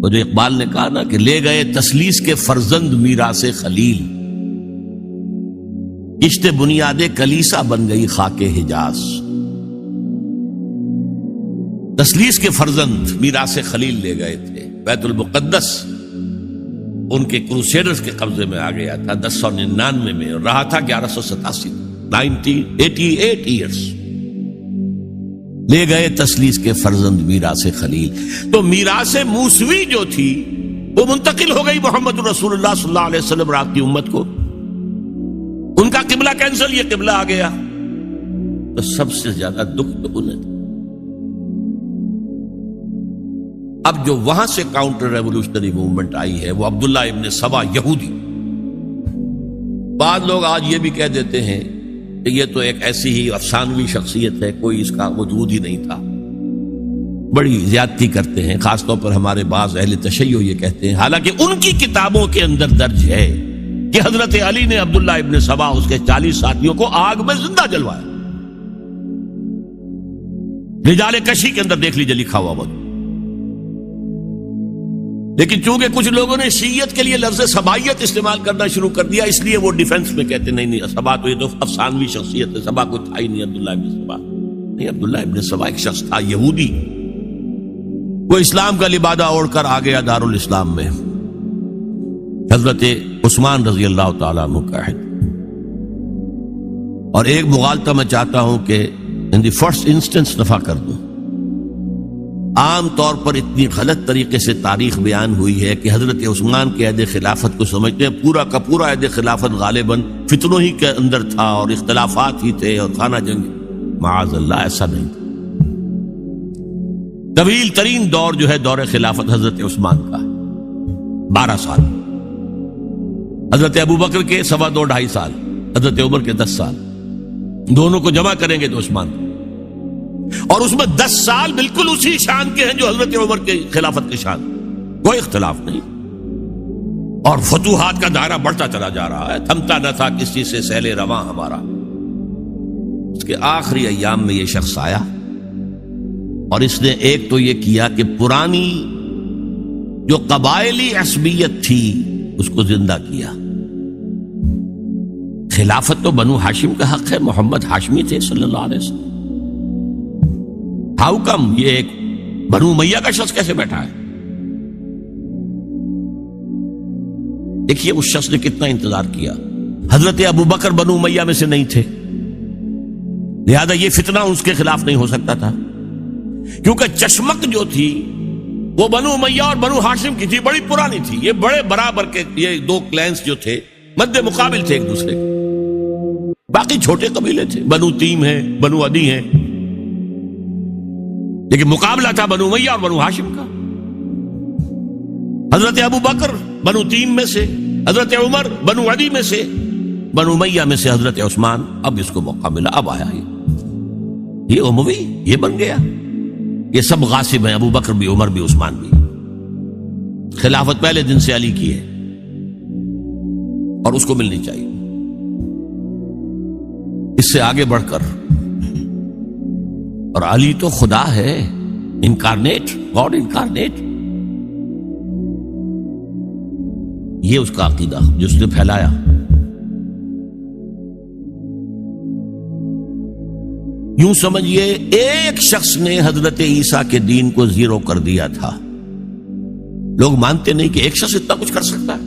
وہ جو اقبال نے کہا نا کہ لے گئے تسلیس کے فرزند میراث خلیل، کشت بنیاد کلیسا بن گئی خاک حجاز۔ تسلیس کے فرزند میراث خلیل لے گئے تھے، بیت المقدس ان کے کروسیڈرز کے قبضے میں آ گیا تھا 1099 میں، اور رہا تھا 1187، 88 ایئرز۔ لے گئے تسلیس کے فرزند میراث خلیل۔ تو میراث موسوی جو تھی وہ منتقل ہو گئی محمد رسول اللہ صلی اللہ علیہ وسلم رات کی امت کو۔ ان کا قبلہ کینسل، یہ قبلہ آ گیا، تو سب سے زیادہ دکھ تو انہیں تھا۔ اب جو وہاں سے کاؤنٹر ریولوشنری موومنٹ آئی ہے وہ عبداللہ ابن سبا یہودی۔ بعض لوگ آج یہ بھی کہہ دیتے ہیں کہ یہ تو ایک ایسی ہی افسانوی شخصیت ہے، کوئی اس کا وجود ہی نہیں تھا۔ بڑی زیادتی کرتے ہیں، خاص طور پر ہمارے بعض اہل تشیع یہ کہتے ہیں، حالانکہ ان کی کتابوں کے اندر درج ہے کہ حضرت علی نے عبداللہ ابن سبا اس کے 40 ساتھیوں کو آگ میں زندہ جلوایا۔ رجال کشی کے اندر دیکھ لیجیے لکھا ہوا وہ۔ لیکن چونکہ کچھ لوگوں نے شیعت کے لیے لفظ سبائیت استعمال کرنا شروع کر دیا، اس لیے وہ ڈیفنس میں کہتے نہیں سبا تو یہ تو افسانوی شخصیت ہے، سبا کوئی تھا ہی نہیں عبداللہ ابن سبا۔ نہیں، عبداللہ ابن سبا ایک شخص تھا یہودی، وہ اسلام کا لبادہ اوڑھ کر آ گیا دارالاسلام میں۔ حضرت عثمان رضی اللہ تعالیٰ عنہ کا ہے۔ اور ایک مغالطہ میں چاہتا ہوں کہ ان دی فرسٹ انسٹنس دفع کر دوں۔ عام طور پر اتنی غلط طریقے سے تاریخ بیان ہوئی ہے کہ حضرت عثمان کے عہد خلافت کو سمجھتے ہیں پورا کا پورا عہد خلافت غالباً فتنوں ہی کے اندر تھا اور اختلافات ہی تھے اور خانہ جنگ۔ معاذ اللہ، ایسا نہیں تھا۔ طویل ترین دور جو ہے دور خلافت حضرت عثمان کا 12 سال، حضرت ابوبکر کے 2.5 سال، حضرت عمر کے 10 سال، دونوں کو جمع کریں گے تو عثمان، اور اس میں 10 سال بالکل اسی شان کے ہیں جو حضرت عمر کے خلافت کے شان، کوئی اختلاف نہیں۔ اور فتوحات کا دائرہ بڑھتا چلا جا رہا ہے، تھمتا نہ تھا کسی سے سیل رواں ہمارا۔ اس کے آخری ایام میں یہ شخص آیا اور اس نے ایک تو یہ کیا کہ پرانی جو قبائلی عصبیت تھی اس کو زندہ کیا۔ خلافت تو بنو ہاشم کا حق ہے، محمد ہاشمی تھے صلی اللہ علیہ وسلم۔ ہاؤ کم یہ ایک بنو امیہ کا شخص کیسے بیٹھا ہے؟ دیکھیے اس شخص نے کتنا انتظار کیا۔ حضرت ابوبکر بنو امیہ میں سے نہیں تھے، لہذا یہ فتنہ اس کے خلاف نہیں ہو سکتا تھا، کیونکہ چشمک جو تھی وہ بنو امیہ اور بنو ہاشم کی تھی، بڑی پرانی تھی۔ یہ بڑے برابر کے یہ دو کلینز جو تھے مد مقابل تھے ایک دوسرے کے، باقی چھوٹے قبیلے تھے، بنو تیم ہے، بنو عدی ہے، لیکن مقابلہ تھا بنو امیہ اور بنو ہاشم کا۔ حضرت ابوبکر بنو تیم میں سے، حضرت عمر بنو عدی میں سے، بنو امیہ میں سے حضرت عثمان۔ اب اس کو موقع ملا، اب آیا یہ اموی، یہ بن گیا۔ یہ سب غاصب ہیں، ابوبکر بھی، عمر بھی، عثمان بھی۔ خلافت پہلے دن سے علی کی ہے اور اس کو ملنی چاہیے۔ اس سے آگے بڑھ کر، اور علی تو خدا ہے، انکارنیٹ، گاڈ انکارنیٹ، یہ اس کا عقیدہ جو اس نے پھیلایا۔ یوں سمجھئے ایک شخص نے حضرت عیسیٰ کے دین کو زیرو کر دیا تھا۔ لوگ مانتے نہیں کہ ایک شخص اتنا کچھ کر سکتا ہے۔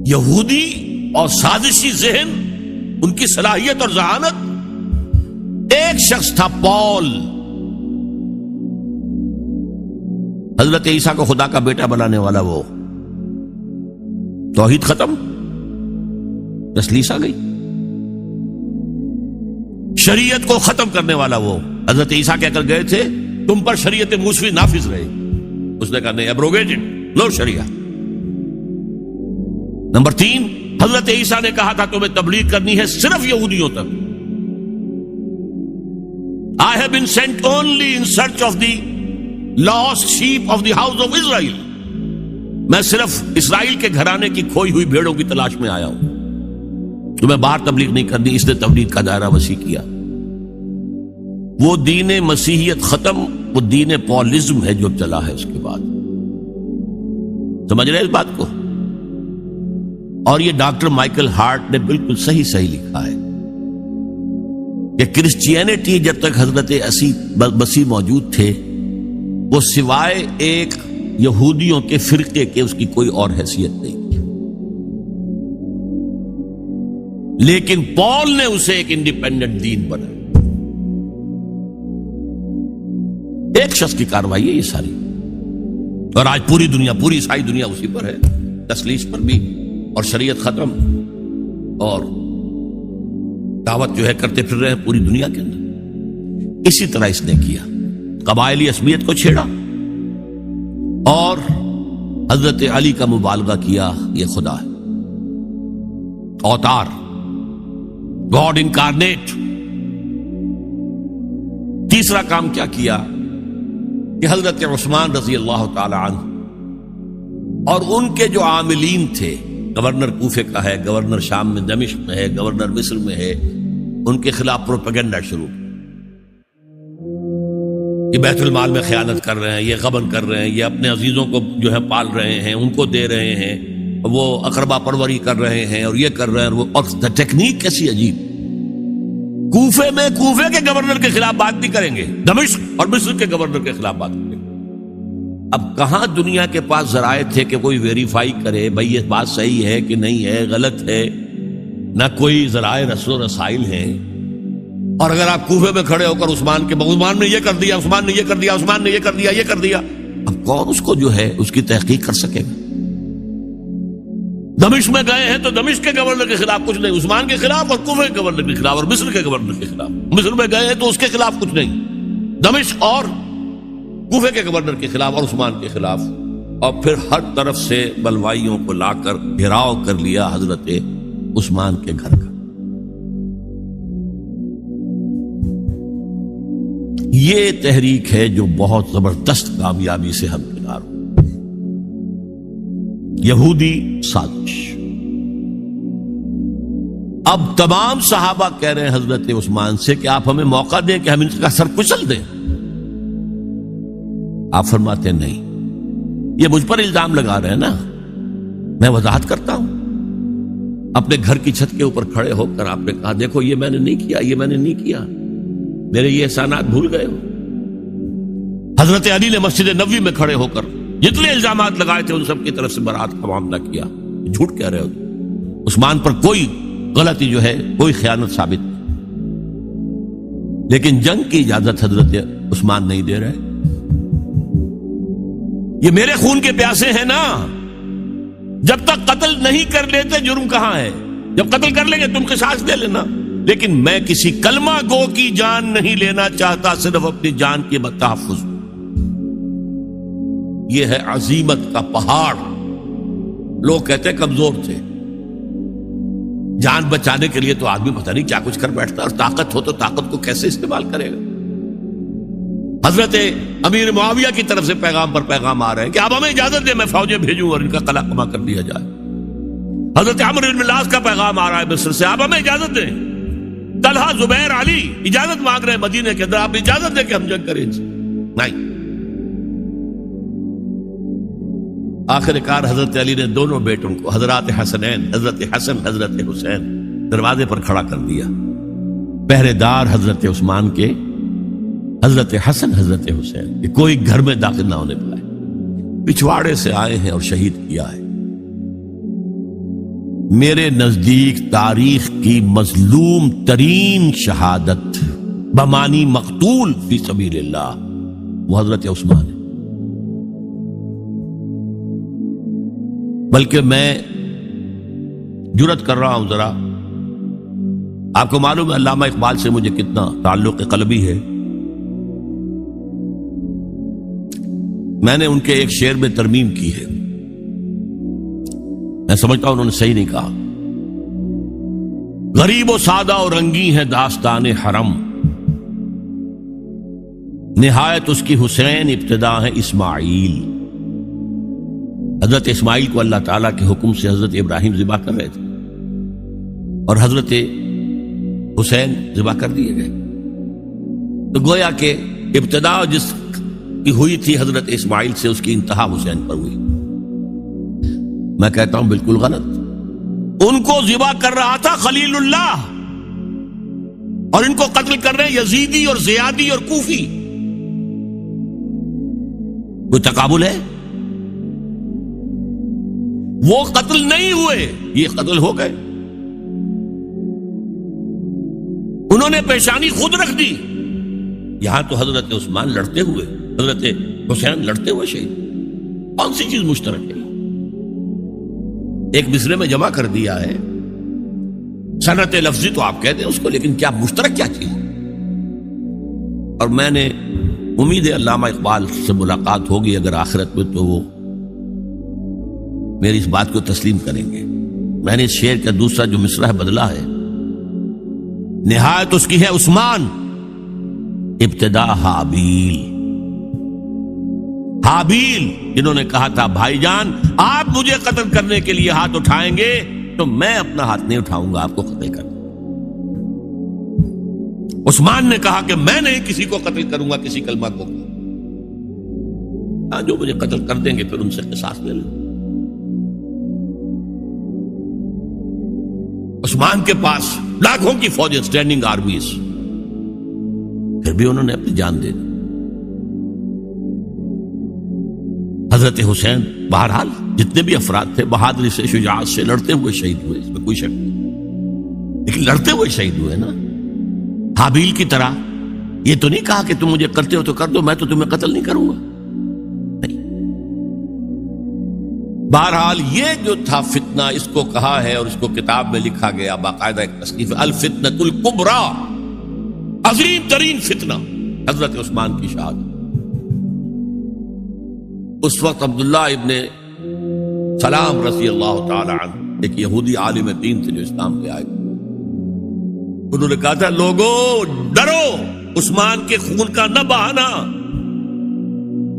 یہودی اور سازشی ذہن، ان کی صلاحیت اور ذہانت۔ ایک شخص تھا پال، حضرت عیسیٰ کو خدا کا بیٹا بنانے والا، وہ توحید ختم، تسلیس آ گئی۔ شریعت کو ختم کرنے والا وہ حضرت عیسیٰ کہہ کر گئے تھے تم پر شریعت موسوی نافذ رہے، اس نے کہا نہیں، ایبروگیٹڈ، لو شریعہ۔ نمبر 3، حضرت عیسیٰ نے کہا تھا تمہیں تبلیغ کرنی ہے صرف یہودیوں تک۔ I have been sent only in search of the lost sheep of the house of Israel. میں صرف اسرائیل کے گھرانے کی کھوئی ہوئی بھیڑوں کی تلاش میں آیا ہوں، تمہیں باہر تبلیغ نہیں کرنی۔ اس نے تبلیغ کا دائرہ وسیع کیا۔ وہ دین مسیحیت ختم، وہ دین پالزم ہے جو چلا ہے اس کے بعد۔ سمجھ رہے اس بات کو؟ اور یہ ڈاکٹر مائیکل ہارٹ نے بالکل صحیح لکھا ہے کہ کرسچینٹی جب تک حضرت مسیح موجود تھے وہ سوائے ایک یہودیوں کے فرقے کے اس کی کوئی اور حیثیت نہیں تھی، لیکن پال نے اسے ایک انڈیپینڈنٹ دین بنا. ایک شخص کی کاروائی ہے یہ ساری، اور آج پوری دنیا، پوری عیسائی دنیا اسی پر ہے، تسلیس پر بھی، اور شریعت ختم، اور دعوت جو ہے کرتے پھر رہے ہیں پوری دنیا کے اندر. اسی طرح اس نے کیا، قبائلی عصبیت کو چھیڑا اور حضرت علی کا مبالغہ کیا یہ خدا ہے، اوتار، گاڈ انکارنیٹ. تیسرا کام کیا کیا کہ حضرت عثمان رضی اللہ تعالی عنہ اور ان کے جو عاملین تھے، گورنر کوفے کا ہے، گورنر شام میں دمشق میں ہے، گورنر مصر میں ہے، ان کے خلاف پروپیگنڈا شروع. یہ بیت المال میں خیانت کر رہے ہیں، یہ غبن کر رہے ہیں، یہ اپنے عزیزوں کو جو ہے پال رہے ہیں، ان کو دے رہے ہیں، وہ اقربا پروری کر رہے ہیں، اور یہ کر رہے ہیں، اور ٹیکنیک کیسی عجیب. کوفے میں کوفے کے گورنر کے خلاف بات نہیں کریں گے، دمشق اور مصر کے گورنر کے خلاف بات کریں گے. اب کہاں دنیا کے پاس ذرائع تھے کہ کوئی ویریفائی کرے بھئی یہ بات صحیح ہے کہ نہیں ہے، غلط ہے؟ نہ کوئی ذرائع رسل و رسائل ہیں. اور اگر آپ کوفے میں کھڑے ہو کر عثمان نے یہ کر دیا، عثمان نے یہ کر دیا، عثمان نے یہ کر دیا، یہ کر دیا، اب کون اس کو جو ہے اس کی تحقیق کر سکے گا؟ دمشق میں گئے ہیں تو دمشق کے گورنر کے خلاف کچھ نہیں، عثمان کے خلاف، اور کوفے کے گورنر کے خلاف، اور مصر کے گورنر کے خلاف. مصر میں گئے ہیں تو اس کے خلاف کچھ نہیں، دمشق اور کوفے کے گورنر کے خلاف اور عثمان کے خلاف. اور پھر ہر طرف سے بلوائیوں کو لا کر گھیراؤ کر لیا حضرت عثمان کے گھر کا. یہ تحریک ہے جو بہت زبردست کامیابی سے ہمکنار ہو. یہودی سازش. اب تمام صحابہ کہہ رہے ہیں حضرت عثمان سے کہ آپ ہمیں موقع دیں کہ ہم ان کا سر کچل دیں. آپ فرماتے ہیں نہیں، یہ مجھ پر الزام لگا رہے ہیں نا، میں وضاحت کرتا ہوں. اپنے گھر کی چھت کے اوپر کھڑے ہو کر آپ نے کہا دیکھو یہ میں نے نہیں کیا، یہ میں نے نہیں کیا، میرے یہ احسانات بھول گئے ہو. حضرت علی نے مسجد نبوی میں کھڑے ہو کر جتنے الزامات لگائے تھے ان سب کی طرف سے برات کا معاملہ کیا. جھوٹ کہہ رہے ہو، عثمان پر کوئی غلطی جو ہے، کوئی خیانت ثابت نہیں. لیکن جنگ کی اجازت حضرت عثمان نہیں دے رہے. یہ میرے خون کے پیاسے ہیں نا، جب تک قتل نہیں کر لیتے جرم کہاں ہے؟ جب قتل کر لیں گے تم قصاص دے لینا. لیکن میں کسی کلمہ گو کی جان نہیں لینا چاہتا، صرف اپنی جان کے تحفظ. یہ ہے عزیمت کا پہاڑ. لوگ کہتے ہیں کمزور تھے، جان بچانے کے لیے تو آدمی پتہ نہیں کیا کچھ کر بیٹھتا، اور طاقت ہو تو طاقت کو کیسے استعمال کرے گا. حضرت امیر معاویہ کی طرف سے پیغام پر پیغام آ رہے ہیں کہ آپ ہمیں اجازت دیں میں فوجیں بھیجوں اور ان کا قلع کما کر دیا جائے. حضرت عمرو بن العاص کا پیغام آ رہا ہے مصر سے، آپ ہمیں اجازت دیں. طلحہ، زبیر، علی اجازت مانگ رہے ہیں مدینے کے اندر، آپ اجازت دیں کہ ہم جنگ کریں. نہیں. آخر کار حضرت علی نے دونوں بیٹوں کو، حضرات حسنین، حضرت حسن، حضرت حسین، دروازے پر کھڑا کر دیا. پہرے دار حضرت عثمان کے، حضرت حسن، حضرت حسین، کہ کوئی گھر میں داخل نہ ہونے پائے. پچھواڑے سے آئے ہیں اور شہید کیا ہے. میرے نزدیک تاریخ کی مظلوم ترین شہادت بمانی مقتول فی سبیل اللہ وہ حضرت عثمان ہے. بلکہ میں جرات کر رہا ہوں، ذرا آپ کو معلوم ہے علامہ اقبال سے مجھے کتنا تعلق قلبی ہے. میں نے ان کے ایک شعر میں ترمیم کی ہے، میں سمجھتا ہوں انہوں نے صحیح نہیں کہا. غریب و سادہ اور رنگی ہے داستان حرم، نہایت اس کی حسین، ابتدا ہے اسماعیل. حضرت اسماعیل کو اللہ تعالیٰ کے حکم سے حضرت ابراہیم ذبح کر رہے تھے اور حضرت حسین ذبح کر دیے گئے. تو گویا کہ ابتدا جس کی ہوئی تھی حضرت اسماعیل سے، اس کی انتہا حسین پر ہوئی. میں کہتا ہوں بالکل غلط. ان کو ذبح کر رہا تھا خلیل اللہ، اور ان کو قتل کر رہے ہیں یزیدی اور زیادی اور کوفی. کوئی تقابل ہے؟ وہ قتل نہیں ہوئے، یہ قتل ہو گئے. انہوں نے پیشانی خود رکھ دی. یہاں تو حضرت عثمان لڑتے ہوئے، حضرت حسین لڑتے ہوئے شہید. کون سی چیز مشترک ہے؟ ایک مصرے میں جمع کر دیا ہے. صنعت لفظی تو آپ کہتے ہیں اس کو، لیکن کیا مشترک کیا چیز؟ اور میں نے امید ہے علامہ اقبال سے ملاقات ہوگی اگر آخرت میں، تو وہ میری اس بات کو تسلیم کریں گے. میں نے اس شعر کا دوسرا جو مصرع ہے بدلا ہے. نہایت اس کی ہے عثمان، ابتدا حابیل. حابیل جنہوں نے کہا تھا بھائی جان آپ مجھے قتل کرنے کے لیے ہاتھ اٹھائیں گے تو میں اپنا ہاتھ نہیں اٹھاؤں گا آپ کو قتل کرنے. عثمان نے کہا کہ میں نہیں کسی کو قتل کروں گا کسی کلمہ کو. جو مجھے قتل کر دیں گے پھر ان سے قصاص لے لیں. عثمان کے پاس لاکھوں کی فوجیں، اسٹینڈنگ آرمیز، پھر بھی انہوں نے اپنی جان دے دی. حضرت حسین بہرحال جتنے بھی افراد تھے بہادری سے، شجاعت سے لڑتے ہوئے شہید ہوئے، اس میں کوئی شک نہیں، لیکن لڑتے ہوئے شہید ہوئے نا. حابیل کی طرح یہ تو نہیں کہا کہ تم مجھے کرتے ہو تو کر دو، میں تو تمہیں قتل نہیں کروں گا. نہیں. بہرحال یہ جو تھا فتنہ، اس کو کہا ہے اور اس کو کتاب میں لکھا گیا باقاعدہ ایک تصنیف، الفتنۃ الکبریٰ، عظیم ترین فتنہ حضرت عثمان کی شہادت. اس وقت عبداللہ ابن سلام رضی اللہ تعالی عنہ ایک یہودی عالم دین تھے جو اسلام لے آئے. انہوں نے کہا تھا لوگوں ڈرو، عثمان کے خون کا نہ بہانا.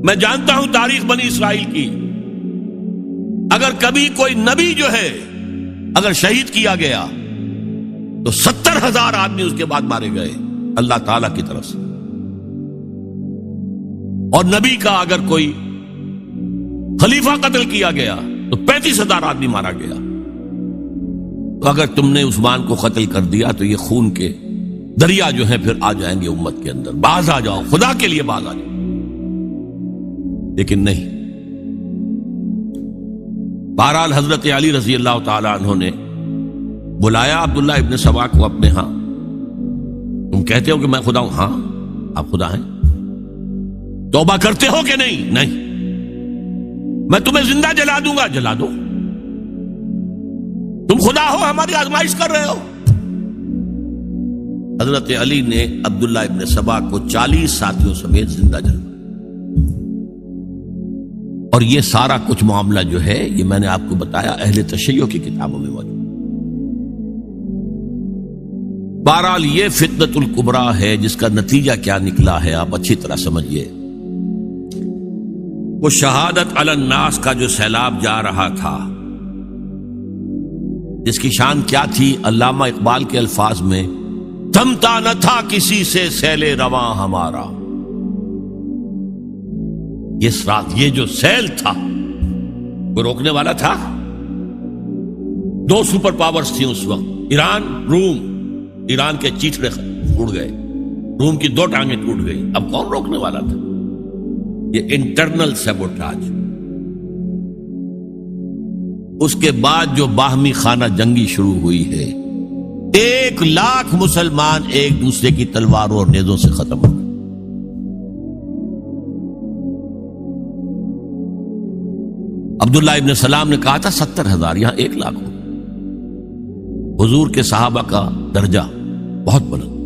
میں جانتا ہوں تاریخ بنی اسرائیل کی، اگر کبھی کوئی نبی جو ہے اگر شہید کیا گیا تو 70,000 آدمی اس کے بعد مارے گئے اللہ تعالی کی طرف سے. اور نبی کا اگر کوئی خلیفہ قتل کیا گیا تو 35,000 آدمی مارا گیا. تو اگر تم نے عثمان کو قتل کر دیا تو یہ خون کے دریا جو ہیں پھر آ جائیں گے امت کے اندر. باز آ جاؤ، خدا کے لیے باز آ جاؤ. لیکن نہیں. بہرحال حضرت علی رضی اللہ تعالی عنہ نے بلایا عبداللہ ابن سبا کو اپنے ہاں. تم کہتے ہو کہ میں خدا ہوں؟ ہاں آپ خدا ہیں. توبہ کرتے ہو کہ نہیں؟ نہیں. میں تمہیں زندہ جلا دوں گا. جلا دو. تم خدا ہو، ہماری آزمائش کر رہے ہو. حضرت علی نے عبداللہ ابن سبا کو 40 ساتھیوں سمیت زندہ جلوایا. اور یہ سارا کچھ معاملہ جو ہے یہ میں نے آپ کو بتایا اہل تشیع کی کتابوں میں موجود. بہرحال یہ فتنۃ الکبریٰ ہے جس کا نتیجہ کیا نکلا ہے آپ اچھی طرح سمجھیے. وہ شہادت علی الناس کا جو سیلاب جا رہا تھا، جس کی شان کیا تھی؟ علامہ اقبال کے الفاظ میں تھمتا نہ تھا کسی سے سیل رواں ہمارا. یہ جو سیل تھا وہ روکنے والا تھا. 2 سپر پاورز تھیں اس وقت، ایران، روم. ایران کے چیتڑے ٹوٹ گئے، روم کی 2 ٹانگیں ٹوٹ گئی. اب کون روکنے والا تھا؟ یہ انٹرنل سیبوٹاج. اس کے بعد جو باہمی خانہ جنگی شروع ہوئی ہے، 1 لاکھ مسلمان ایک دوسرے کی تلواروں اور نیزوں سے ختم ہو گئے. عبداللہ ابن سلام نے کہا تھا 70,000، یہاں 1 لاکھ ہو. حضور کے صحابہ کا درجہ بہت بلند.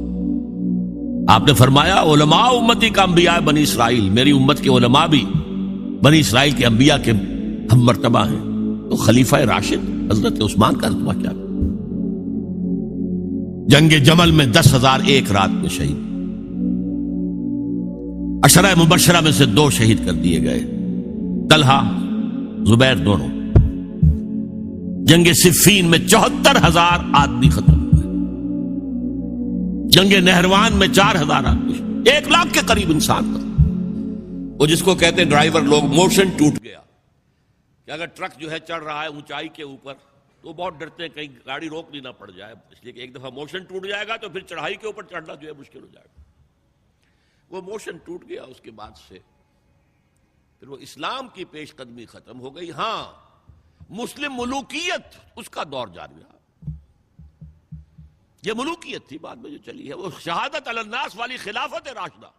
آپ نے فرمایا علماء امتی کا انبیاء بنی اسرائیل، میری امت کے علماء بھی بنی اسرائیل کے انبیاء کے ہم مرتبہ ہیں. تو خلیفہ راشد حضرت عثمان کا رتبہ کیا؟ جنگ جمل میں 10,000 ایک رات میں شہید. عشرہ مبشرہ میں سے 2 شہید کر دیے گئے، طلحہ زبیر دونوں. جنگ صفین میں 74,000 آدمی ختم ہوئے. جنگ نہروان میں 4,000 آدمی، 1 لاکھ کے قریب انسان ختم. وہ جس کو کہتے ہیں ڈرائیور لوگ، موشن ٹوٹ گیا. کہ اگر ٹرک جو ہے چڑھ رہا ہے اونچائی کے اوپر تو وہ بہت ڈرتے ہیں کہیں گاڑی روک نہیں نہ پڑ جائے، اس لیے کہ ایک دفعہ موشن ٹوٹ جائے گا تو پھر چڑھائی کے اوپر چڑھنا جو ہے مشکل ہو جائے گا۔ وہ موشن ٹوٹ گیا، اس کے بعد سے پھر وہ اسلام کی پیش قدمی ختم ہو گئی۔ ہاں مسلم ملوکیت اس کا دور جاری رہا، یہ ملوکیت تھی بعد میں جو چلی ہے، وہ شہادت علی الناس والی خلافت راشدہ